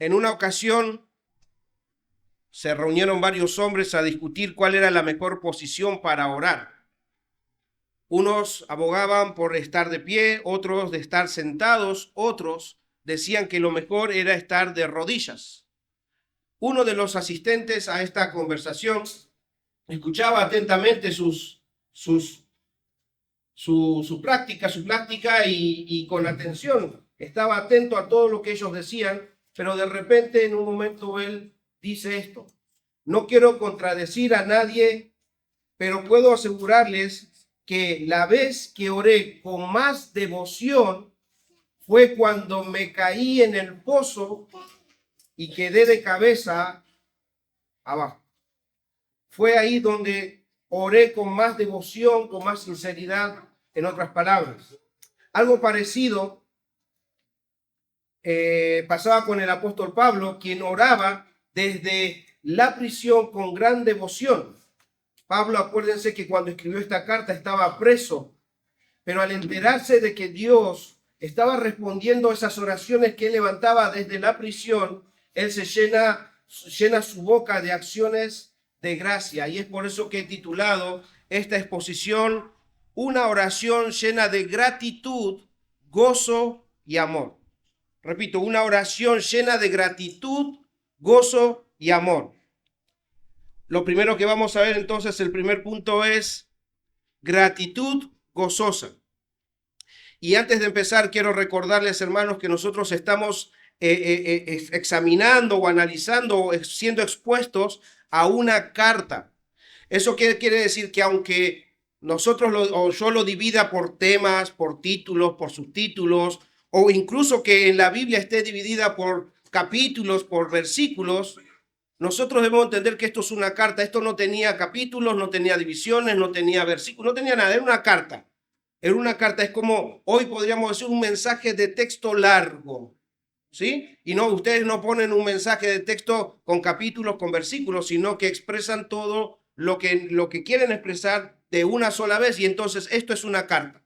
En una ocasión se reunieron varios hombres a discutir cuál era la mejor posición para orar. Unos abogaban por estar de pie, otros de estar sentados, otros decían que lo mejor era estar de rodillas. Uno de los asistentes a esta conversación escuchaba atentamente su plática y con atención estaba atento a todo lo que ellos decían, pero de repente en un momento él dice esto: no quiero contradecir a nadie, pero puedo asegurarles que la vez que oré con más devoción fue cuando me caí en el pozo y quedé de cabeza abajo. Fue ahí donde oré con más devoción, con más sinceridad, en otras palabras. Algo parecido pasaba con el apóstol Pablo, quien oraba desde la prisión con gran devoción. Pablo, acuérdense que cuando escribió esta carta estaba preso, pero al enterarse de que Dios estaba respondiendo esas oraciones que él levantaba desde la prisión, él se llena su boca de acciones de gracia. Y es por eso que he titulado esta exposición una oración llena de gratitud, gozo y amor. Repito, una oración llena de gratitud, gozo y amor. Lo primero que vamos a ver entonces, el primer punto es gratitud gozosa. Y antes de empezar, quiero recordarles, hermanos, que nosotros estamos examinando o analizando o siendo expuestos a una carta. ¿Eso qué quiere decir? Que aunque yo lo divida por temas, por títulos, por subtítulos, o incluso que en la Biblia esté dividida por capítulos, por versículos, nosotros debemos entender que esto es una carta. Esto no tenía capítulos, no tenía divisiones, no tenía versículos, no tenía nada, era una carta. Era una carta, es como hoy podríamos decir un mensaje de texto largo, ¿sí? Y no, ustedes no ponen un mensaje de texto con capítulos, con versículos, sino que expresan todo lo que quieren expresar de una sola vez, y entonces esto es una carta.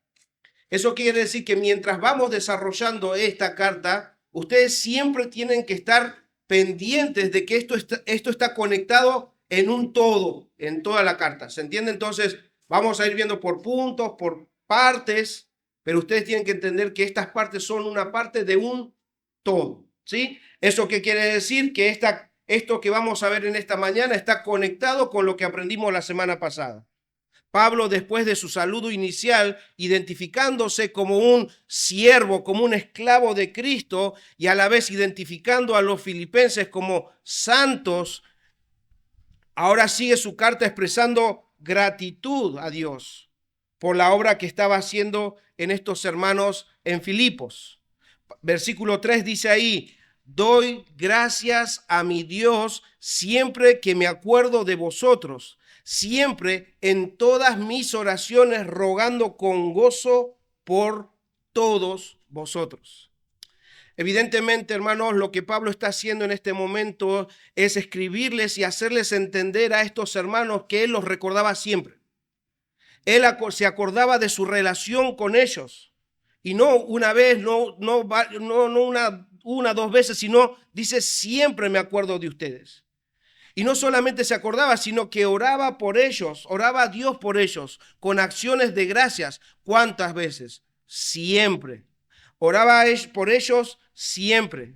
Eso quiere decir que mientras vamos desarrollando esta carta, ustedes siempre tienen que estar pendientes de que esto está conectado en un todo, en toda la carta. ¿Se entiende? Entonces, vamos a ir viendo por puntos, por partes, pero ustedes tienen que entender que estas partes son una parte de un todo, ¿sí? ¿Eso qué quiere decir? Que esto que vamos a ver en esta mañana está conectado con lo que aprendimos la semana pasada. Pablo, después de su saludo inicial, identificándose como un siervo, como un esclavo de Cristo, y a la vez identificando a los filipenses como santos, ahora sigue su carta expresando gratitud a Dios por la obra que estaba haciendo en estos hermanos en Filipos. Versículo 3 dice ahí: doy gracias a mi Dios siempre que me acuerdo de vosotros, siempre en todas mis oraciones rogando con gozo por todos vosotros. Evidentemente, hermanos, lo que Pablo está haciendo en este momento es escribirles y hacerles entender a estos hermanos que él los recordaba siempre. Él se acordaba de su relación con ellos. Y no una vez, no una, dos veces, sino dice: siempre me acuerdo de ustedes. Y no solamente se acordaba, sino que oraba por ellos, oraba a Dios por ellos, con acciones de gracias. ¿Cuántas veces? Siempre. Oraba por ellos siempre.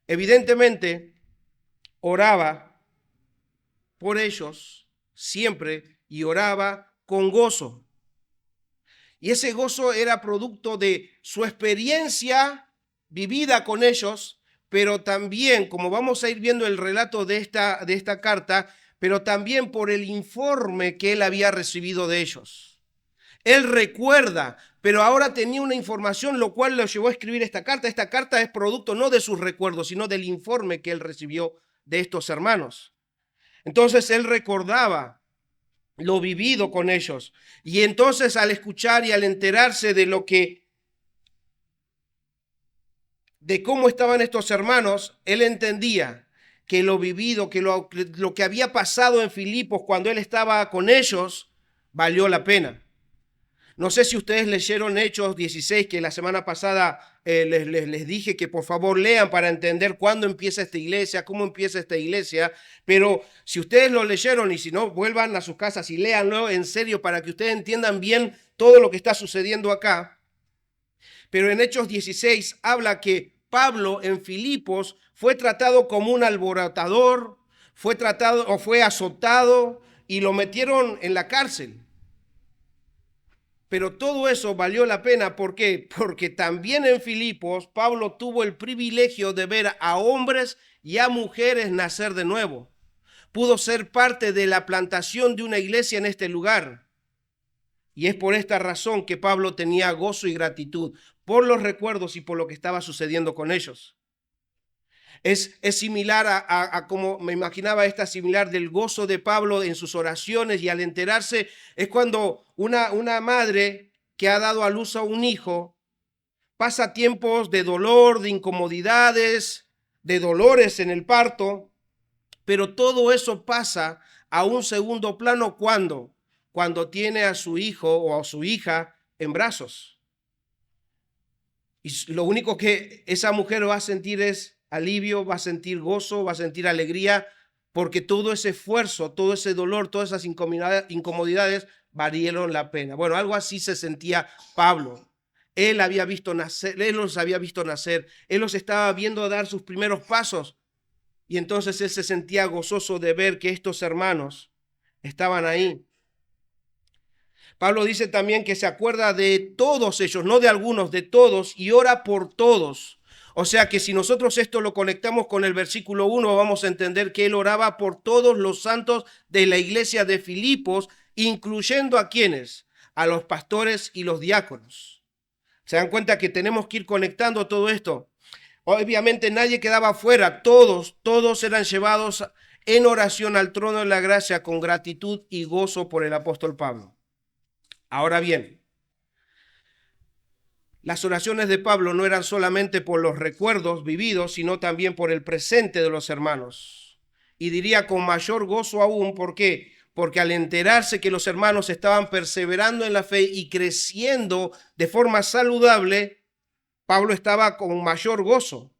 Evidentemente, oraba por ellos siempre y oraba con gozo. Y ese gozo era producto de su experiencia vivida con ellos, pero también, como vamos a ir viendo el relato de esta carta, pero también por el informe que él había recibido de ellos. Él recuerda, pero ahora tenía una información, lo cual lo llevó a escribir esta carta. Esta carta es producto no de sus recuerdos, sino del informe que él recibió de estos hermanos. Entonces él recordaba lo vivido con ellos. Y entonces al escuchar y al enterarse de cómo estaban estos hermanos, él entendía que lo vivido, que lo que había pasado en Filipos cuando él estaba con ellos, valió la pena. No sé si ustedes leyeron Hechos 16, que la semana pasada les dije que por favor lean para entender cuándo empieza esta iglesia, cómo empieza esta iglesia. Pero si ustedes lo leyeron y si no, vuelvan a sus casas y léanlo en serio para que ustedes entiendan bien todo lo que está sucediendo acá. Pero en Hechos 16 habla que Pablo en Filipos fue tratado como un alborotador, fue tratado o fue azotado y lo metieron en la cárcel. Pero todo eso valió la pena. ¿Por qué? Porque también en Filipos Pablo tuvo el privilegio de ver a hombres y a mujeres nacer de nuevo. Pudo ser parte de la plantación de una iglesia en este lugar. Y es por esta razón que Pablo tenía gozo y gratitud por los recuerdos y por lo que estaba sucediendo con ellos. Es similar a como me imaginaba similar del gozo de Pablo en sus oraciones, y al enterarse es cuando una madre que ha dado a luz a un hijo pasa tiempos de dolor, de incomodidades, de dolores en el parto, pero todo eso pasa a un segundo plano cuando tiene a su hijo o a su hija en brazos. Y lo único que esa mujer va a sentir es alivio, va a sentir gozo, va a sentir alegría, porque todo ese esfuerzo, todo ese dolor, todas esas incomodidades valieron la pena. Bueno, algo así se sentía Pablo. Él había visto nacer, él los había visto nacer, él los estaba viendo dar sus primeros pasos, y entonces él se sentía gozoso de ver que estos hermanos estaban ahí. Pablo dice también que se acuerda de todos ellos, no de algunos, de todos, y ora por todos. O sea que si nosotros esto lo conectamos con el versículo 1, vamos a entender que él oraba por todos los santos de la iglesia de Filipos, incluyendo a quienes, a los pastores y los diáconos. ¿Se dan cuenta que tenemos que ir conectando todo esto? Obviamente nadie quedaba fuera, todos eran llevados en oración al trono de la gracia con gratitud y gozo por el apóstol Pablo. Ahora bien, las oraciones de Pablo no eran solamente por los recuerdos vividos, sino también por el presente de los hermanos. Y diría con mayor gozo aún, ¿por qué? Porque al enterarse que los hermanos estaban perseverando en la fe y creciendo de forma saludable, Pablo estaba con mayor gozo.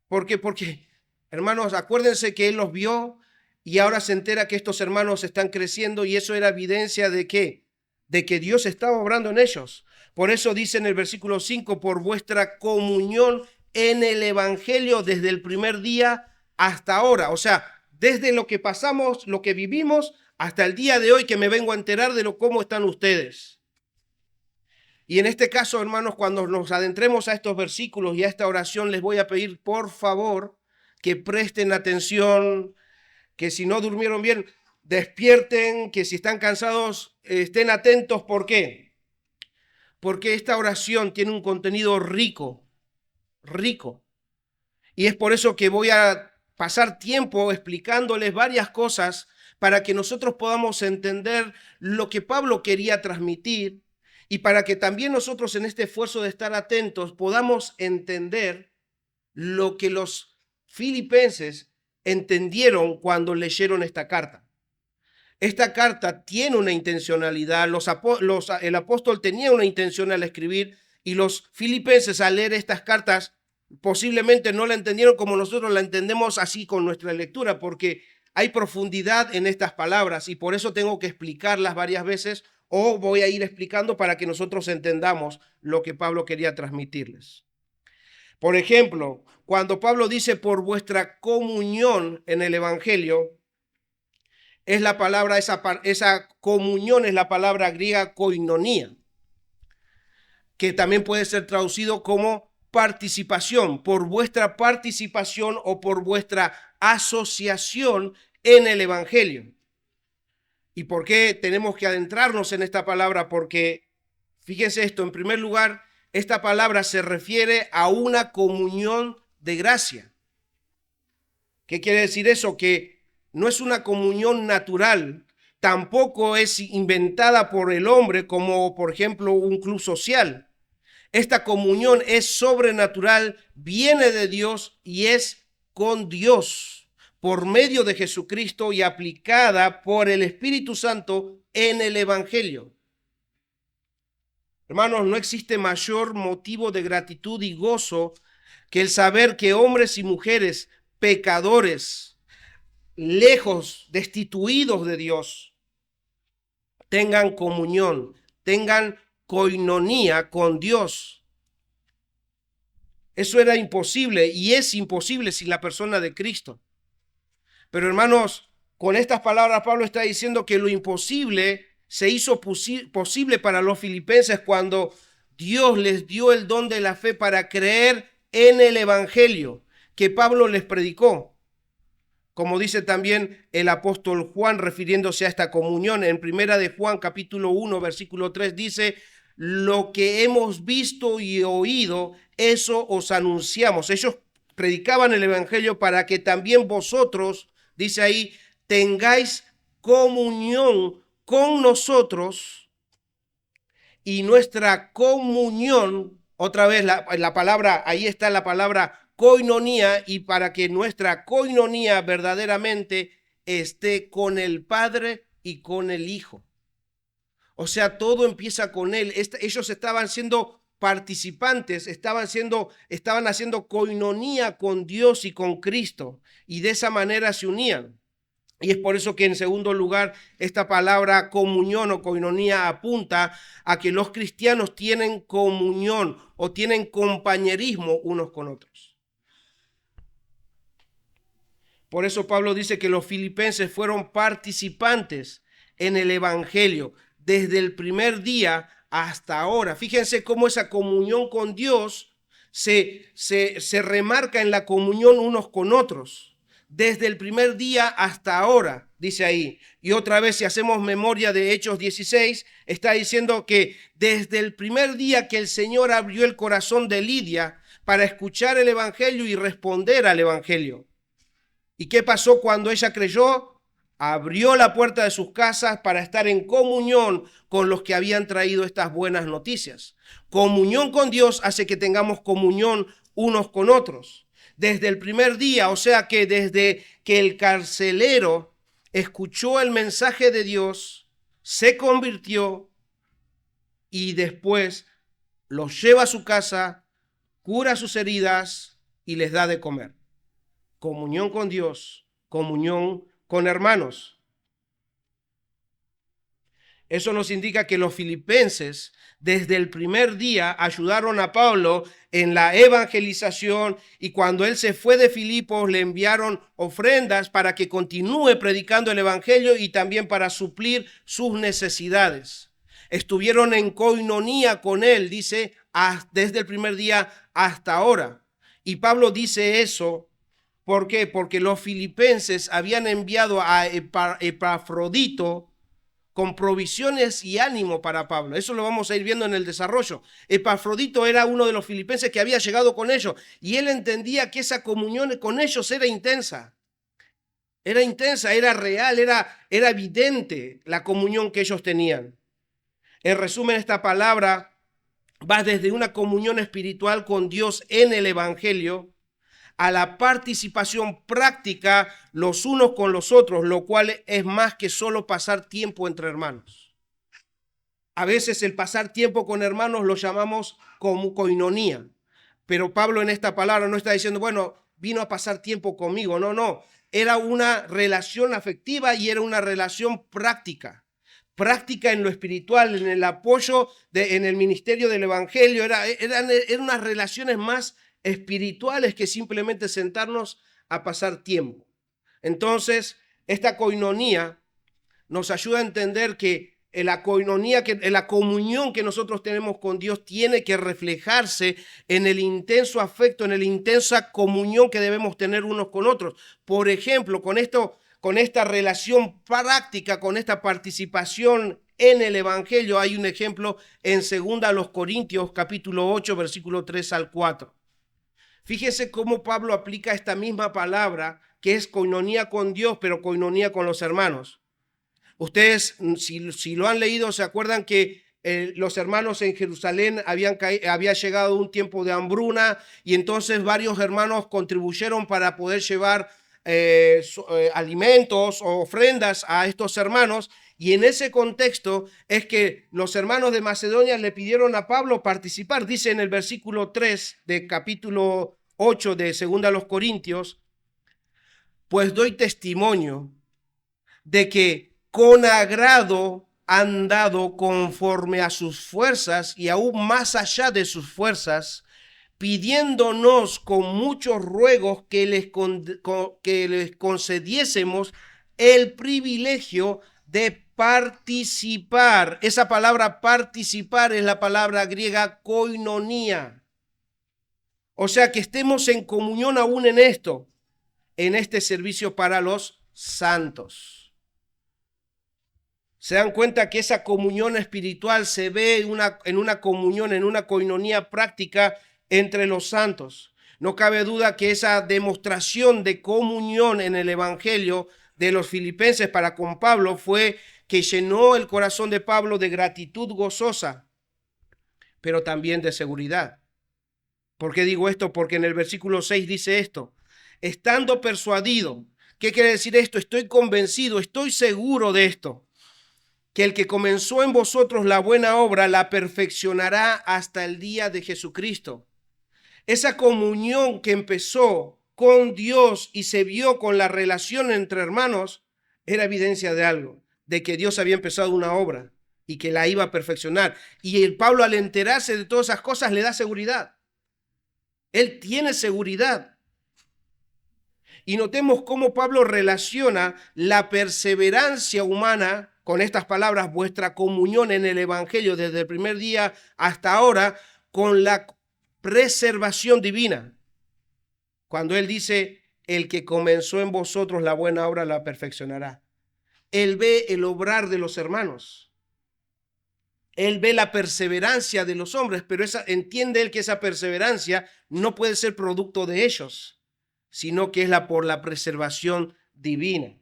¿Por qué? Porque, hermanos, acuérdense que él los vio y ahora se entera que estos hermanos están creciendo, y eso era evidencia de ¿qué? De que Dios estaba obrando en ellos. Por eso dice en el versículo 5, por vuestra comunión en el evangelio desde el primer día hasta ahora. O sea, desde lo que pasamos, lo que vivimos, hasta el día de hoy que me vengo a enterar de cómo están ustedes. Y en este caso, hermanos, cuando nos adentremos a estos versículos y a esta oración, les voy a pedir por favor que presten atención, que si no durmieron bien, despierten, que si están cansados, estén atentos. ¿Por qué? Porque esta oración tiene un contenido rico. Y es por eso que voy a pasar tiempo explicándoles varias cosas para que nosotros podamos entender lo que Pablo quería transmitir, y para que también nosotros en este esfuerzo de estar atentos podamos entender lo que los filipenses entendieron cuando leyeron esta carta. Esta carta tiene una intencionalidad, el apóstol tenía una intención al escribir, y los filipenses al leer estas cartas posiblemente no la entendieron como nosotros la entendemos así con nuestra lectura, porque hay profundidad en estas palabras y por eso tengo que explicarlas varias veces, o voy a ir explicando para que nosotros entendamos lo que Pablo quería transmitirles. Por ejemplo, cuando Pablo dice por vuestra comunión en el evangelio, es la palabra, esa comunión es la palabra griega koinonía, que también puede ser traducido como participación, por vuestra participación o por vuestra asociación en el evangelio. ¿Y por qué tenemos que adentrarnos en esta palabra? Porque fíjense esto, en primer lugar, esta palabra se refiere a una comunión de gracia. ¿Qué quiere decir eso? Que no es una comunión natural, tampoco es inventada por el hombre como, por ejemplo, un club social. Esta comunión es sobrenatural, viene de Dios y es con Dios por medio de Jesucristo y aplicada por el Espíritu Santo en el evangelio. Hermanos, no existe mayor motivo de gratitud y gozo que el saber que hombres y mujeres pecadores, lejos, destituidos de Dios, tengan comunión, tengan coinonía con Dios. Eso era imposible y es imposible sin la persona de Cristo. Pero hermanos, con estas palabras Pablo está diciendo que lo imposible se hizo posible para los filipenses cuando Dios les dio el don de la fe para creer en el evangelio que Pablo les predicó. Como dice también el apóstol Juan refiriéndose a esta comunión en Primera de Juan capítulo 1 versículo 3 dice: lo que hemos visto y oído, eso os anunciamos. Ellos predicaban el evangelio para que también vosotros, dice ahí, tengáis comunión con nosotros, y nuestra comunión, otra vez la palabra, ahí está la palabra coinonía, y para que nuestra coinonía verdaderamente esté con el Padre y con el Hijo. O sea, todo empieza con Él. Ellos estaban siendo participantes, estaban haciendo coinonía con Dios y con Cristo, y de esa manera se unían. Y es por eso que en segundo lugar esta palabra comunión o coinonía apunta a que los cristianos tienen comunión o tienen compañerismo unos con otros. Por eso Pablo dice que los filipenses fueron participantes en el evangelio desde el primer día hasta ahora. Fíjense cómo esa comunión con Dios se remarca en la comunión unos con otros. Desde el primer día hasta ahora, dice ahí. Y otra vez, si hacemos memoria de Hechos 16, está diciendo que desde el primer día que el Señor abrió el corazón de Lidia para escuchar el evangelio y responder al evangelio. ¿Y qué pasó cuando ella creyó? Abrió la puerta de sus casas para estar en comunión con los que habían traído estas buenas noticias. Comunión con Dios hace que tengamos comunión unos con otros. Desde el primer día, o sea que desde que el carcelero escuchó el mensaje de Dios, se convirtió y después los lleva a su casa, cura sus heridas y les da de comer. Comunión con Dios, comunión con hermanos. Eso nos indica que los filipenses desde el primer día ayudaron a Pablo en la evangelización, y cuando él se fue de Filipos le enviaron ofrendas para que continúe predicando el evangelio y también para suplir sus necesidades. Estuvieron en coinonía con él, dice, desde el primer día hasta ahora. Y Pablo dice eso, ¿por qué? Porque los filipenses habían enviado a Epafrodito con provisiones y ánimo para Pablo. Eso lo vamos a ir viendo en el desarrollo. Epafrodito era uno de los filipenses que había llegado con ellos, y él entendía que esa comunión con ellos era intensa. Era intensa, era real, era evidente la comunión que ellos tenían. En resumen, esta palabra va desde una comunión espiritual con Dios en el evangelio a la participación práctica los unos con los otros, lo cual es más que solo pasar tiempo entre hermanos. A veces el pasar tiempo con hermanos lo llamamos como coinonía, pero Pablo en esta palabra no está diciendo, bueno, vino a pasar tiempo conmigo, no, era una relación afectiva y era una relación práctica en lo espiritual, en el apoyo, en el ministerio del evangelio, eran unas relaciones más espirituales que simplemente sentarnos a pasar tiempo. Entonces, esta coinonía nos ayuda a entender que la coinonía, la comunión que nosotros tenemos con Dios tiene que reflejarse en el intenso afecto, en la intensa comunión que debemos tener unos con otros. Por ejemplo, con esta relación práctica, con esta participación en el evangelio, hay un ejemplo en 2 Corintios capítulo 8, versículo 3 al 4. Fíjese cómo Pablo aplica esta misma palabra que es coinonía con Dios, pero coinonía con los hermanos. Ustedes, si lo han leído, se acuerdan que los hermanos en Jerusalén había llegado un tiempo de hambruna, y entonces varios hermanos contribuyeron para poder llevar alimentos o ofrendas a estos hermanos, Y en ese contexto es que los hermanos de Macedonia le pidieron a Pablo participar. Dice en el versículo 3 de capítulo 8 de 2 Corintios, pues doy testimonio de que con agrado han dado conforme a sus fuerzas y aún más allá de sus fuerzas, pidiéndonos con muchos ruegos que les concediésemos el privilegio de participar. Esa palabra participar es la palabra griega koinonía. O sea, que estemos en comunión aún en esto, en este servicio para los santos. Se dan cuenta que esa comunión espiritual se ve en una comunión, en una koinonía práctica entre los santos. No cabe duda que esa demostración de comunión en el evangelio de los filipenses para con Pablo fue que llenó el corazón de Pablo de gratitud gozosa, pero también de seguridad. ¿Por qué digo esto? Porque en el versículo 6 dice esto: estando persuadido. ¿Qué quiere decir esto? Estoy convencido, estoy seguro de esto, que el que comenzó en vosotros la buena obra la perfeccionará hasta el día de Jesucristo. Esa comunión que empezó con Dios y se vio con la relación entre hermanos era evidencia de algo, de que Dios había empezado una obra y que la iba a perfeccionar. Y el Pablo, al enterarse de todas esas cosas, le da seguridad. Él tiene seguridad. Y notemos cómo Pablo relaciona la perseverancia humana con estas palabras: vuestra comunión en el evangelio desde el primer día hasta ahora, con la preservación divina. Cuando él dice, el que comenzó en vosotros la buena obra la perfeccionará. Él ve el obrar de los hermanos. Él ve la perseverancia de los hombres, pero entiende él que esa perseverancia no puede ser producto de ellos, sino que es por la preservación divina.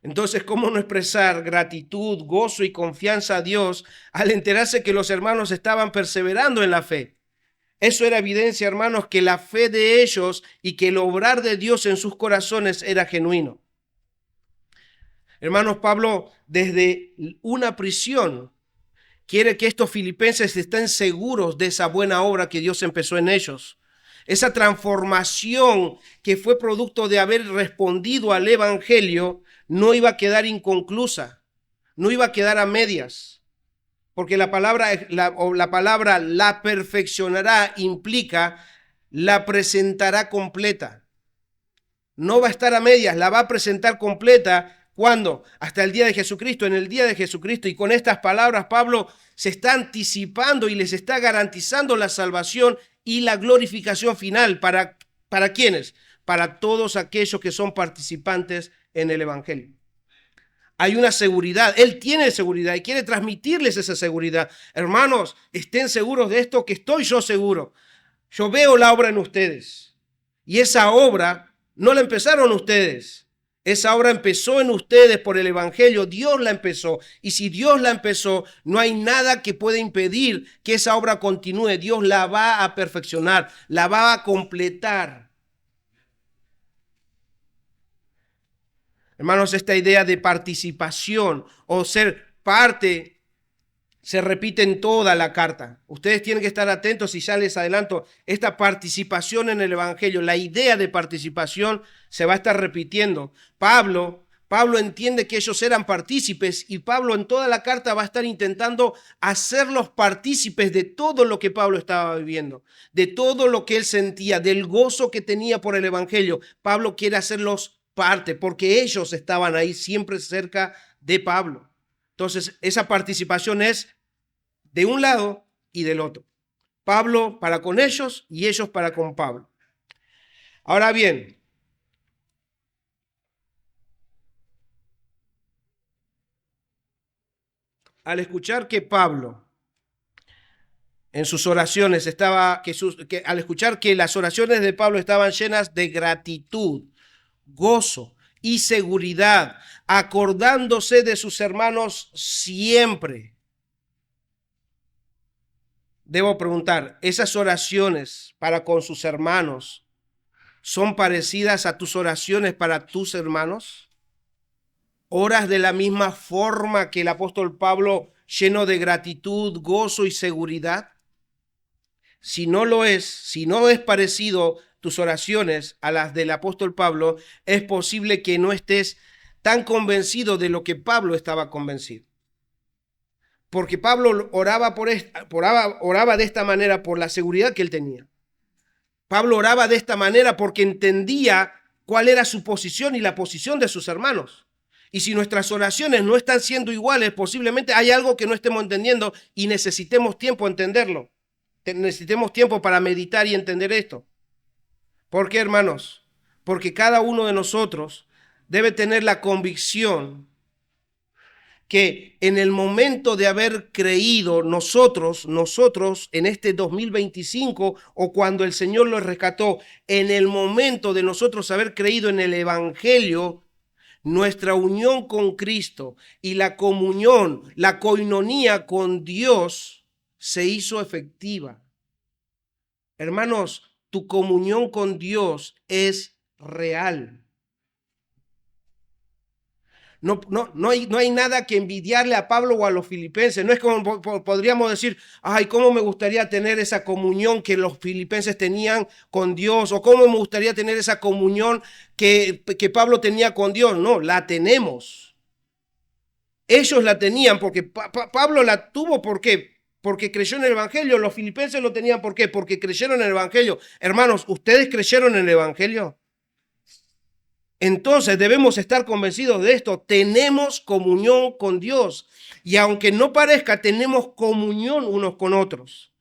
Entonces, ¿cómo no expresar gratitud, gozo y confianza a Dios al enterarse que los hermanos estaban perseverando en la fe? Eso era evidencia, hermanos, que la fe de ellos y que el obrar de Dios en sus corazones era genuino. Hermanos, Pablo, desde una prisión, quiere que estos filipenses estén seguros de esa buena obra que Dios empezó en ellos. Esa transformación que fue producto de haber respondido al evangelio no iba a quedar inconclusa, no iba a quedar a medias, porque la palabra la perfeccionará implica la presentará completa. No va a estar a medias, la va a presentar completa. ¿Cuándo? Hasta el día de Jesucristo, en el día de Jesucristo. Y con estas palabras Pablo se está anticipando y les está garantizando la salvación y la glorificación final. ¿Para quiénes? Para todos aquellos que son participantes en el evangelio. Hay una seguridad, él tiene seguridad y quiere transmitirles esa seguridad. Hermanos, estén seguros de esto, que estoy yo seguro. Yo veo la obra en ustedes y esa obra no la empezaron ustedes. Esa obra empezó en ustedes por el evangelio. Dios la empezó. Y si Dios la empezó, no hay nada que pueda impedir que esa obra continúe. Dios la va a perfeccionar, la va a completar. Hermanos, esta idea de participación o ser parte se repite en toda la carta. Ustedes tienen que estar atentos, y ya les adelanto, esta participación en el evangelio, la idea de participación se va a estar repitiendo. Pablo entiende que ellos eran partícipes y Pablo en toda la carta va a estar intentando hacerlos partícipes de todo lo que Pablo estaba viviendo, de todo lo que él sentía, del gozo que tenía por el evangelio. Pablo quiere hacerlos parte porque ellos estaban ahí siempre cerca de Pablo. Entonces, esa participación es de un lado y del otro. Pablo para con ellos y ellos para con Pablo. Ahora bien, al escuchar que Pablo en sus oraciones al escuchar que las oraciones de Pablo estaban llenas de gratitud, gozo y seguridad, acordándose de sus hermanos siempre. Debo preguntar, ¿esas oraciones para con sus hermanos son parecidas a tus oraciones para tus hermanos? ¿Oras de la misma forma que el apóstol Pablo, lleno de gratitud, gozo y seguridad? Si no lo es, si no es parecido tus oraciones a las del apóstol Pablo, es posible que no estés tan convencido de lo que Pablo estaba convencido. Porque Pablo oraba de esta manera por la seguridad que él tenía. Pablo oraba de esta manera porque entendía cuál era su posición y la posición de sus hermanos. Y si nuestras oraciones no están siendo iguales, posiblemente hay algo que no estemos entendiendo y necesitemos tiempo a entenderlo. Necesitemos tiempo para meditar y entender esto. ¿Por qué, hermanos? Porque cada uno de nosotros debe tener la convicción que en el momento de haber creído nosotros en este 2025 o cuando el Señor los rescató, en el momento de nosotros haber creído en el Evangelio, nuestra unión con Cristo y la comunión, la coinonía con Dios se hizo efectiva. Hermanos, tu comunión con Dios es real. No hay nada que envidiarle a Pablo o a los filipenses. No es como podríamos decir, ay, cómo me gustaría tener esa comunión que los filipenses tenían con Dios, o cómo me gustaría tener esa comunión que Pablo tenía con Dios. No, la tenemos. Ellos la tenían porque Pablo la tuvo. ¿Por qué? Porque creyó en el Evangelio. Los filipenses lo tenían. ¿Por qué? Porque creyeron en el Evangelio. Hermanos, ¿ustedes creyeron en el Evangelio? Entonces debemos estar convencidos de esto. Tenemos comunión con Dios. Y aunque no parezca, tenemos comunión unos con otros.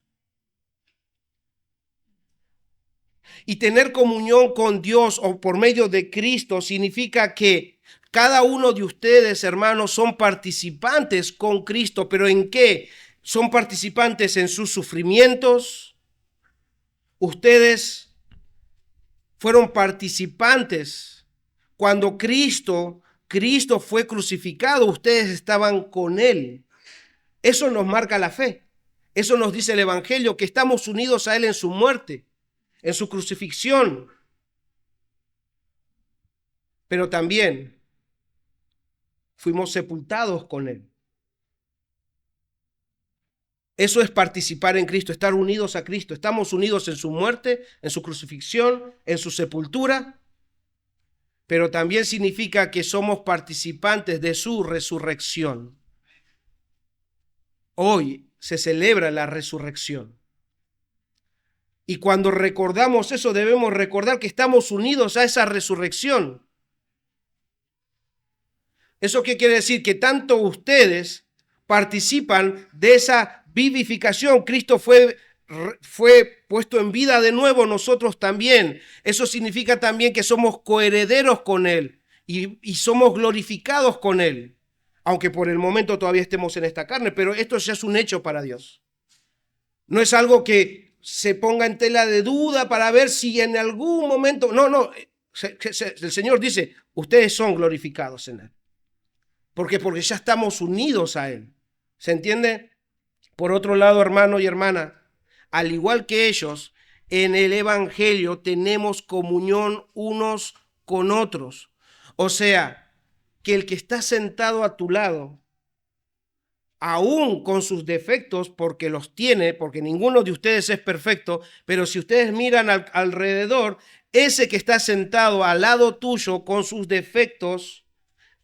Y tener comunión con Dios o por medio de Cristo significa que cada uno de ustedes, hermanos, son participantes con Cristo. ¿Pero en qué? Son participantes en sus sufrimientos. Ustedes fueron participantes cuando Cristo fue crucificado, ustedes estaban con Él. Eso nos marca la fe. Eso nos dice el Evangelio, que estamos unidos a Él en su muerte, en su crucifixión. Pero también fuimos sepultados con Él. Eso es participar en Cristo, estar unidos a Cristo. Estamos unidos en su muerte, en su crucifixión, en su sepultura. Pero también significa que somos participantes de su resurrección. Hoy se celebra la resurrección. Y cuando recordamos eso, debemos recordar que estamos unidos a esa resurrección. ¿Eso qué quiere decir? Que tanto ustedes participan de esa vivificación. Cristo fue puesto en vida de nuevo, nosotros también. Eso significa también que somos coherederos con Él y somos glorificados con Él, aunque por el momento todavía estemos en esta carne, pero esto ya es un hecho para Dios. No es algo que se ponga en tela de duda para ver si en algún momento... No, el Señor dice, ustedes son glorificados en Él. ¿Por qué? Porque ya estamos unidos a Él. ¿Se entiende? Por otro lado, hermano y hermana, al igual que ellos, en el Evangelio tenemos comunión unos con otros. O sea, que el que está sentado a tu lado, aún con sus defectos, porque los tiene, porque ninguno de ustedes es perfecto, pero si ustedes miran alrededor, ese que está sentado al lado tuyo con sus defectos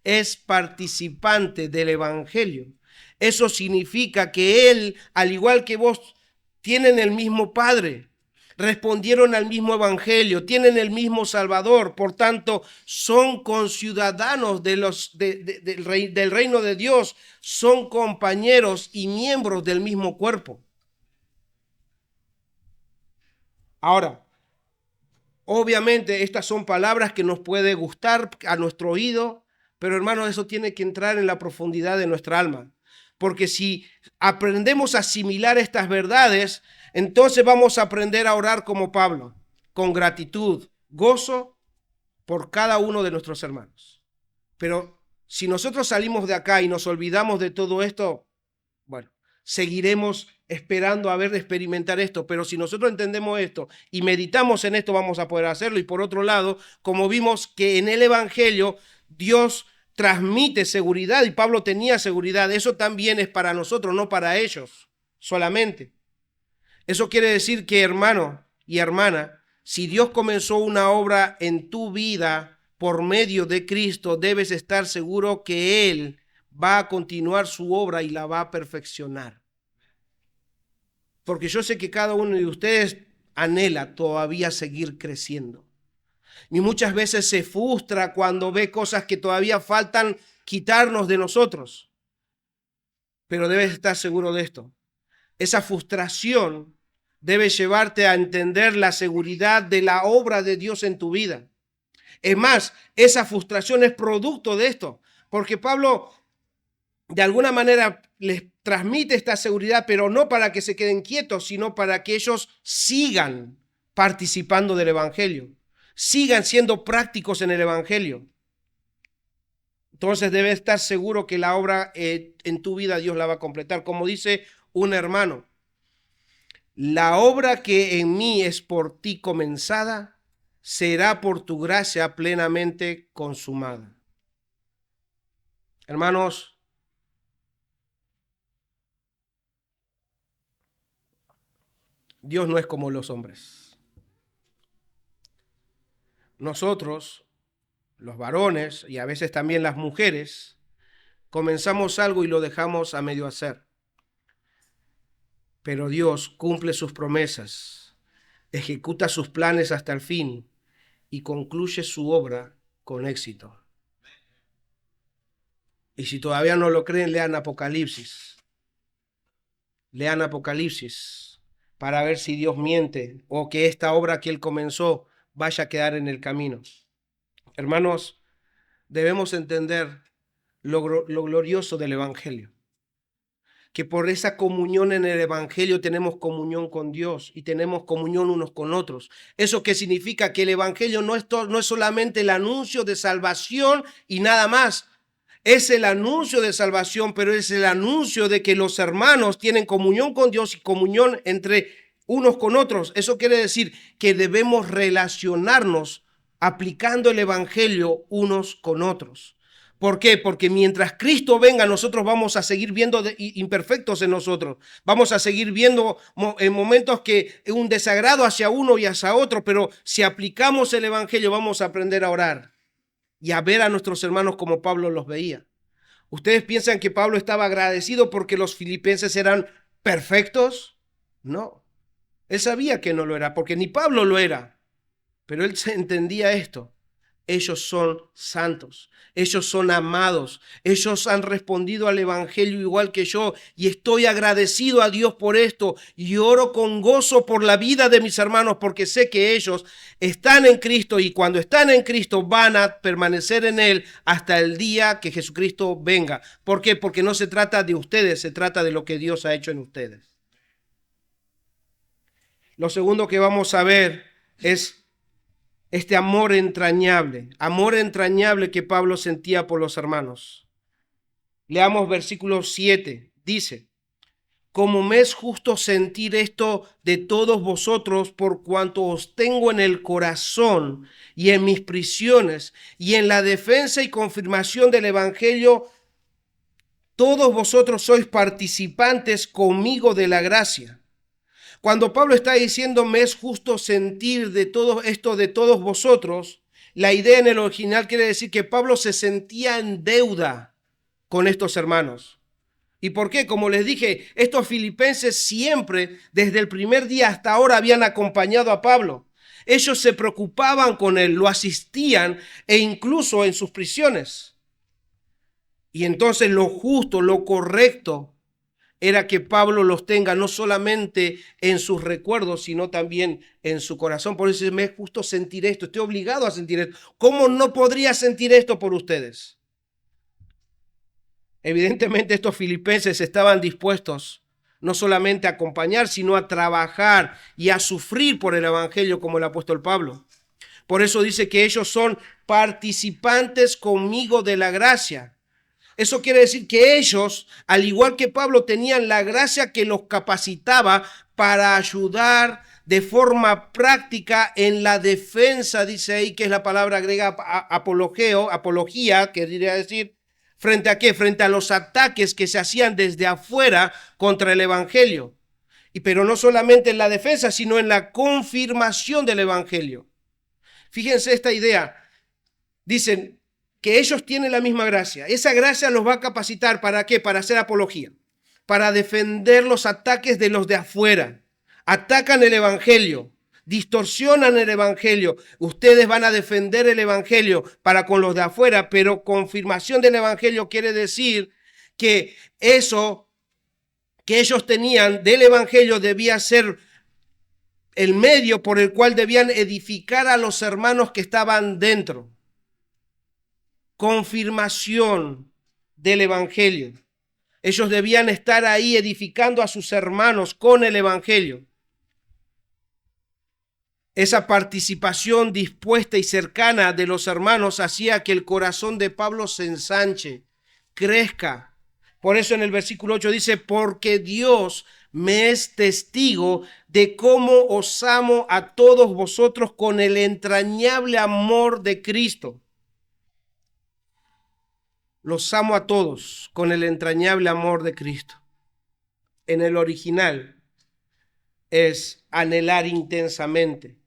es participante del Evangelio. Eso significa que él, al igual que vos, tienen el mismo Padre, respondieron al mismo Evangelio, tienen el mismo Salvador, por tanto, son conciudadanos del reino de Dios, son compañeros y miembros del mismo cuerpo. Ahora, obviamente estas son palabras que nos puede gustar a nuestro oído, pero hermanos, eso tiene que entrar en la profundidad de nuestra alma. Porque si aprendemos a asimilar estas verdades, entonces vamos a aprender a orar como Pablo, con gratitud, gozo por cada uno de nuestros hermanos. Pero si nosotros salimos de acá y nos olvidamos de todo esto, bueno, seguiremos esperando a ver de experimentar esto, pero si nosotros entendemos esto y meditamos en esto, vamos a poder hacerlo. Y por otro lado, como vimos que en el Evangelio Dios transmite seguridad y Pablo tenía seguridad. Eso también es para nosotros, no para ellos solamente. Eso quiere decir que, hermano y hermana, si Dios comenzó una obra en tu vida por medio de Cristo, debes estar seguro que Él va a continuar su obra y la va a perfeccionar. Porque yo sé que cada uno de ustedes anhela todavía seguir creciendo. Y muchas veces se frustra cuando ve cosas que todavía faltan quitarnos de nosotros. Pero debes estar seguro de esto. Esa frustración debe llevarte a entender la seguridad de la obra de Dios en tu vida. Es más, esa frustración es producto de esto, porque Pablo de alguna manera les transmite esta seguridad, pero no para que se queden quietos, sino para que ellos sigan participando del evangelio, sigan siendo prácticos en el evangelio. Entonces debes estar seguro que la obra en tu vida Dios la va a completar. Como dice un hermano, la obra que en mí es por ti comenzada, será por tu gracia plenamente consumada. Hermanos, Dios no es como los hombres. Nosotros, los varones y a veces también las mujeres, comenzamos algo y lo dejamos a medio hacer. Pero Dios cumple sus promesas, ejecuta sus planes hasta el fin y concluye su obra con éxito. Y si todavía no lo creen, lean Apocalipsis. Lean Apocalipsis para ver si Dios miente o que esta obra que Él comenzó vaya a quedar en el camino. Hermanos, debemos entender lo glorioso del Evangelio. Que por esa comunión en el Evangelio tenemos comunión con Dios y tenemos comunión unos con otros. ¿Eso qué significa? Que el Evangelio no es solamente el anuncio de salvación y nada más. Es el anuncio de salvación, pero es el anuncio de que los hermanos tienen comunión con Dios y comunión entre unos con otros. Eso quiere decir que debemos relacionarnos aplicando el Evangelio unos con otros. ¿Por qué? Porque mientras Cristo venga, nosotros vamos a seguir viendo imperfectos en nosotros. Vamos a seguir viendo en momentos que un desagrado hacia uno y hacia otro, pero si aplicamos el Evangelio vamos a aprender a orar y a ver a nuestros hermanos como Pablo los veía. ¿Ustedes piensan que Pablo estaba agradecido porque los filipenses eran perfectos? No. Él sabía que no lo era, porque ni Pablo lo era. Pero él entendía esto. Ellos son santos, ellos son amados, ellos han respondido al Evangelio igual que yo y estoy agradecido a Dios por esto y oro con gozo por la vida de mis hermanos porque sé que ellos están en Cristo y cuando están en Cristo van a permanecer en Él hasta el día que Jesucristo venga. ¿Por qué? Porque no se trata de ustedes, se trata de lo que Dios ha hecho en ustedes. Lo segundo que vamos a ver es este amor entrañable que Pablo sentía por los hermanos. Leamos versículo 7, dice, como me es justo sentir esto de todos vosotros por cuanto os tengo en el corazón y en mis prisiones y en la defensa y confirmación del Evangelio, todos vosotros sois participantes conmigo de la gracia. Cuando Pablo está diciendo, me es justo sentir de todo esto de todos vosotros, la idea en el original quiere decir que Pablo se sentía en deuda con estos hermanos. ¿Y por qué? Como les dije, estos filipenses siempre, desde el primer día hasta ahora, habían acompañado a Pablo. Ellos se preocupaban con él, lo asistían e incluso en sus prisiones. Y entonces lo justo, lo correcto, era que Pablo los tenga no solamente en sus recuerdos, sino también en su corazón. Por eso me es justo sentir esto, estoy obligado a sentir esto. ¿Cómo no podría sentir esto por ustedes? Evidentemente estos filipenses estaban dispuestos no solamente a acompañar, sino a trabajar y a sufrir por el Evangelio como el apóstol Pablo. Por eso dice que ellos son participantes conmigo de la gracia. Eso quiere decir que ellos, al igual que Pablo, tenían la gracia que los capacitaba para ayudar de forma práctica en la defensa, dice ahí, que es la palabra griega apología, que quería decir, ¿frente a qué? Frente a los ataques que se hacían desde afuera contra el evangelio. Pero no solamente en la defensa, sino en la confirmación del evangelio. Fíjense esta idea. Dicen que ellos tienen la misma gracia. Esa gracia los va a capacitar, ¿para qué? Para hacer apología, para defender los ataques de los de afuera. Atacan el evangelio, distorsionan el evangelio. Ustedes van a defender el evangelio para con los de afuera, pero confirmación del evangelio quiere decir que eso que ellos tenían del evangelio debía ser el medio por el cual debían edificar a los hermanos que estaban dentro. Confirmación del evangelio. Ellos debían estar ahí edificando a sus hermanos con el evangelio. Esa participación dispuesta y cercana de los hermanos hacía que el corazón de Pablo se ensanche, crezca. Por eso en el versículo 8 dice, porque Dios me es testigo de cómo os amo a todos vosotros con el entrañable amor de Cristo. Los amo a todos con el entrañable amor de Cristo. En el original es anhelar intensamente.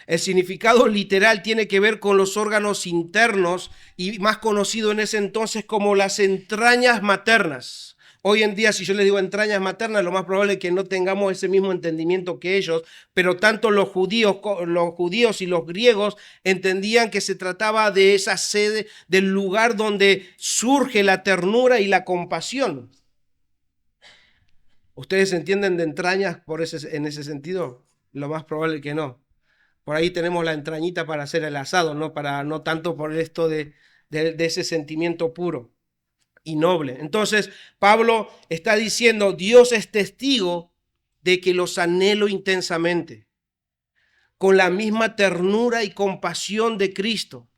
El significado literal tiene que ver con los órganos internos y más conocido en ese entonces como las entrañas maternas. Hoy en día, si yo les digo entrañas maternas, lo más probable es que no tengamos ese mismo entendimiento que ellos, pero tanto los judíos y los griegos entendían que se trataba de esa sede, del lugar donde surge la ternura y la compasión. ¿Ustedes entienden de entrañas en ese sentido? Lo más probable es que no. Por ahí tenemos la entrañita para hacer el asado, no tanto por esto de ese sentimiento puro y noble. Entonces, Pablo está diciendo, Dios es testigo de que los anhelo intensamente, con la misma ternura y compasión de Cristo.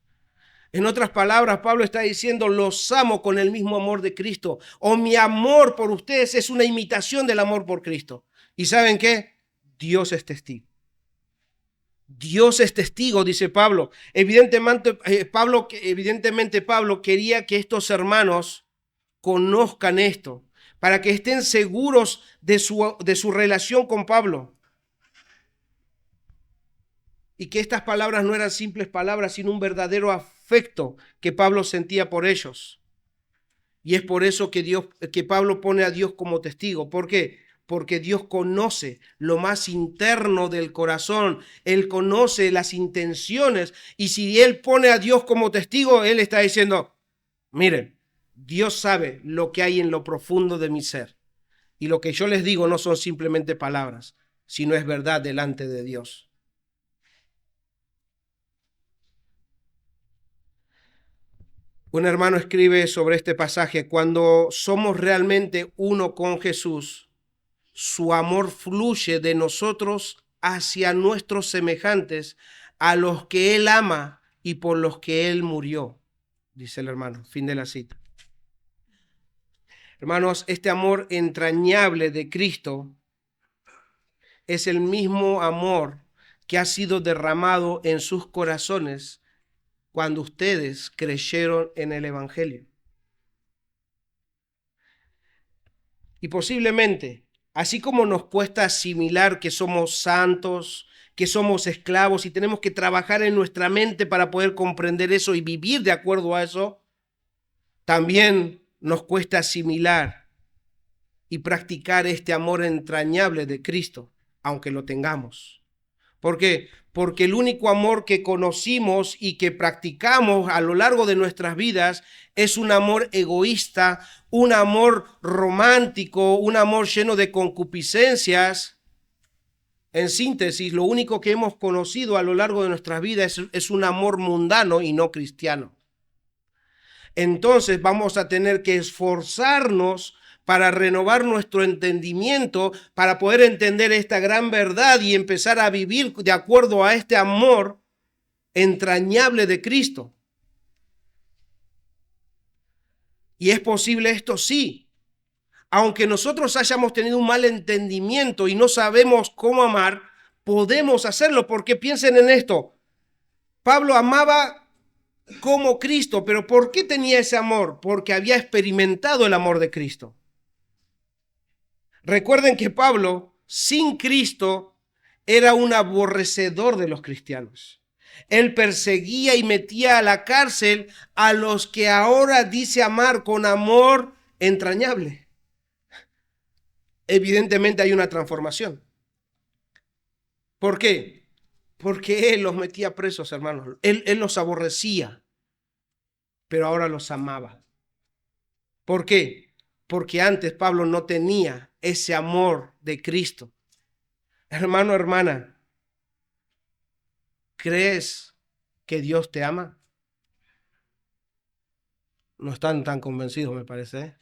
En otras palabras, Pablo está diciendo, los amo con el mismo amor de Cristo, o mi amor por ustedes es una imitación del amor por Cristo. ¿Y saben qué? Dios es testigo. Dios es testigo, dice Pablo. Evidentemente, Pablo quería que estos hermanos conozcan esto, para que estén seguros de su relación con Pablo. Y que estas palabras no eran simples palabras, sino un verdadero afecto que Pablo sentía por ellos. Y es por eso que Pablo pone a Dios como testigo. ¿Por qué? Porque Dios conoce lo más interno del corazón. Él conoce las intenciones. Y si Él pone a Dios como testigo, Él está diciendo, miren, Dios sabe lo que hay en lo profundo de mi ser. Y lo que yo les digo no son simplemente palabras, sino es verdad delante de Dios. Un hermano escribe sobre este pasaje, cuando somos realmente uno con Jesús, su amor fluye de nosotros hacia nuestros semejantes, a los que Él ama y por los que Él murió, dice el hermano. Fin de la cita. Hermanos, este amor entrañable de Cristo es el mismo amor que ha sido derramado en sus corazones cuando ustedes creyeron en el evangelio. Y posiblemente, así como nos cuesta asimilar que somos santos, que somos esclavos y tenemos que trabajar en nuestra mente para poder comprender eso y vivir de acuerdo a eso, también nos cuesta asimilar y practicar este amor entrañable de Cristo, aunque lo tengamos. ¿Por qué? Porque el único amor que conocimos y que practicamos a lo largo de nuestras vidas es un amor egoísta, un amor romántico, un amor lleno de concupiscencias. En síntesis, lo único que hemos conocido a lo largo de nuestras vidas es un amor mundano y no cristiano. Entonces vamos a tener que esforzarnos para renovar nuestro entendimiento, para poder entender esta gran verdad y empezar a vivir de acuerdo a este amor entrañable de Cristo. ¿Y es posible esto? Sí. Aunque nosotros hayamos tenido un mal entendimiento y no sabemos cómo amar, podemos hacerlo, porque piensen en esto. Pablo amaba como Cristo, pero ¿por qué tenía ese amor? Porque había experimentado el amor de Cristo. Recuerden que Pablo, sin Cristo, era un aborrecedor de los cristianos. Él perseguía y metía a la cárcel a los que ahora dice amar con amor entrañable. Evidentemente hay una transformación. ¿Por qué? Porque él los metía presos, hermanos. Él los aborrecía, pero ahora los amaba. ¿Por qué? Porque antes Pablo no tenía ese amor de Cristo. Hermano, hermana, ¿crees que Dios te ama? No están tan convencidos, me parece, ¿eh?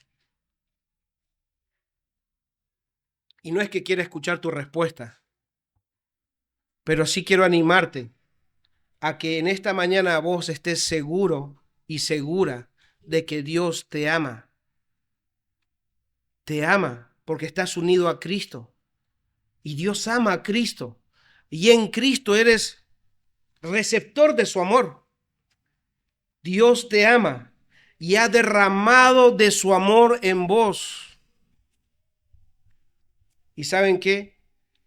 Y no es que quiera escuchar tu respuesta, pero sí quiero animarte a que en esta mañana vos estés seguro y segura de que Dios te ama. Te ama porque estás unido a Cristo. Y Dios ama a Cristo. Y en Cristo eres receptor de su amor. Dios te ama y ha derramado de su amor en vos. ¿Y saben qué?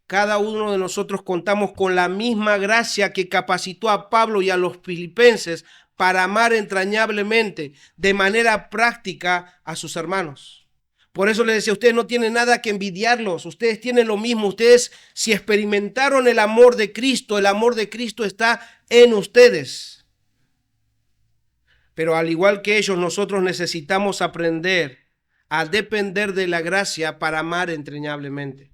Cada uno de nosotros contamos con la misma gracia que capacitó a Pablo y a los filipenses para amar entrañablemente, de manera práctica, a sus hermanos. Por eso les decía, ustedes no tienen nada que envidiarlos, ustedes tienen lo mismo, ustedes si experimentaron el amor de Cristo está en ustedes. Pero al igual que ellos, nosotros necesitamos aprender a depender de la gracia para amar entrañablemente.